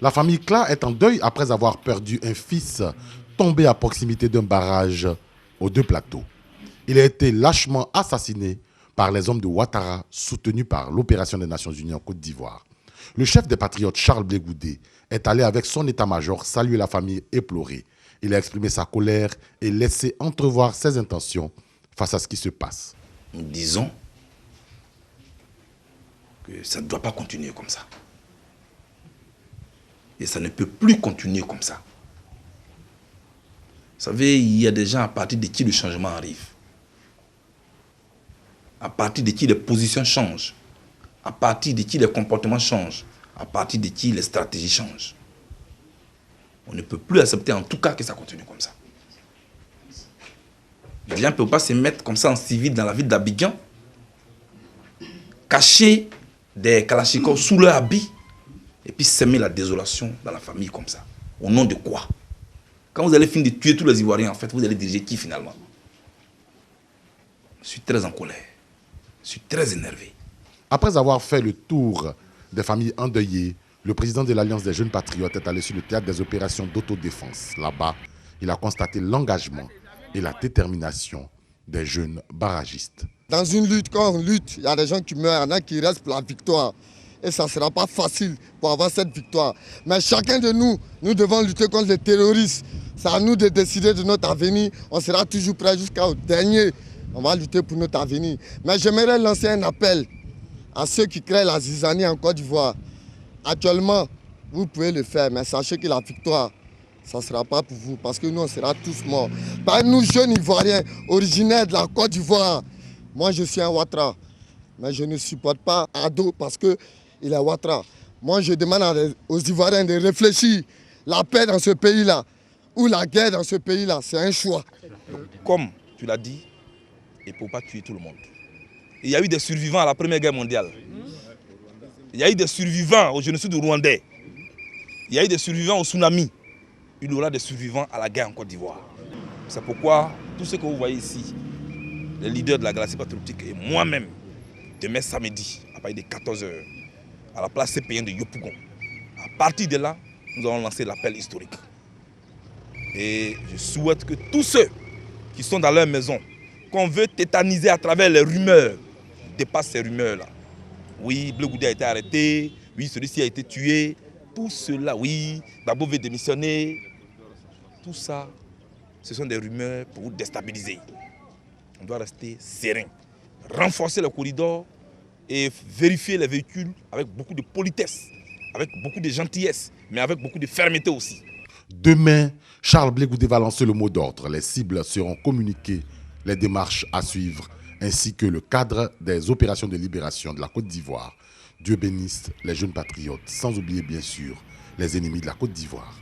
La famille Kla est en deuil après avoir perdu un fils tombé à proximité d'un barrage aux Deux Plateaux. Il a été lâchement assassiné par les hommes de Ouattara, soutenus par l'opération des Nations Unies en Côte d'Ivoire. Le chef des patriotes, Charles Blé Goudé, est allé avec son état-major saluer la famille éplorée. Il a exprimé sa colère et laissé entrevoir ses intentions face à ce qui se passe. Nous disons que ça ne doit pas continuer comme ça. Et ça ne peut plus continuer comme ça. Vous savez, il y a des gens à partir de qui le changement arrive. À partir de qui les positions changent. À partir de qui les comportements changent. À partir de qui les stratégies changent. On ne peut plus accepter en tout cas que ça continue comme ça. Les gens ne peuvent pas se mettre comme ça en civil dans la ville d'Abidjan, cacher des kalachnikovs sous leur habit, et puis s'aimer la désolation dans la famille comme ça. Au nom de quoi? Quand vous allez finir de tuer tous les Ivoiriens, en fait, vous allez diriger qui finalement? Je suis très en colère. Je suis très énervé. Après avoir fait le tour des familles endeuillées, le président de l'Alliance des jeunes patriotes est allé sur le théâtre des opérations d'autodéfense. Là-bas, il a constaté l'engagement et la détermination des jeunes barragistes. Dans une lutte, quand on lutte, il y a des gens qui meurent, il y en a qui restent pour la victoire. Et ça ne sera pas facile pour avoir cette victoire. Mais chacun de nous, nous devons lutter contre les terroristes. C'est à nous de décider de notre avenir. On sera toujours prêt jusqu'au dernier. On va lutter pour notre avenir. Mais j'aimerais lancer un appel à ceux qui créent la zizanie en Côte d'Ivoire. Actuellement, vous pouvez le faire, mais sachez que la victoire, ça ne sera pas pour vous, parce que nous, on sera tous morts. Par nous, jeunes Ivoiriens, originaires de la Côte d'Ivoire, moi, je suis un Ouattara, mais je ne supporte pas Ado parce qu'il est Ouattara. Moi, je demande aux Ivoiriens de réfléchir. La paix dans ce pays-là, ou la guerre dans ce pays-là, c'est un choix. Comme tu l'as dit, il ne faut pas tuer tout le monde. Il y a eu des survivants à la Première Guerre mondiale. Il y a eu des survivants au génocide rwandais. Il y a eu des survivants au tsunami. Il y aura des survivants à la guerre en Côte d'Ivoire. C'est pourquoi tout ce que vous voyez ici, les leaders de la Galaxie patriotique et moi-même, demain samedi, à partir de 14h, à la place CPN de Yopougon. À partir de là, nous allons lancer l'appel historique. Et je souhaite que tous ceux qui sont dans leur maison, qu'on veut tétaniser à travers les rumeurs, dépassent ces rumeurs-là. Oui, Blé Goudé a été arrêté, oui, celui-ci a été tué. Tout cela, oui, Gbagbo veut démissionner. Tout ça, ce sont des rumeurs pour vous déstabiliser. On doit rester serein, renforcer le corridor et vérifier les véhicules avec beaucoup de politesse, avec beaucoup de gentillesse, mais avec beaucoup de fermeté aussi. Demain, Charles Blé Goudé va lancer le mot d'ordre. Les cibles seront communiquées, les démarches à suivre, ainsi que le cadre des opérations de libération de la Côte d'Ivoire. Dieu bénisse les jeunes patriotes, sans oublier bien sûr les ennemis de la Côte d'Ivoire.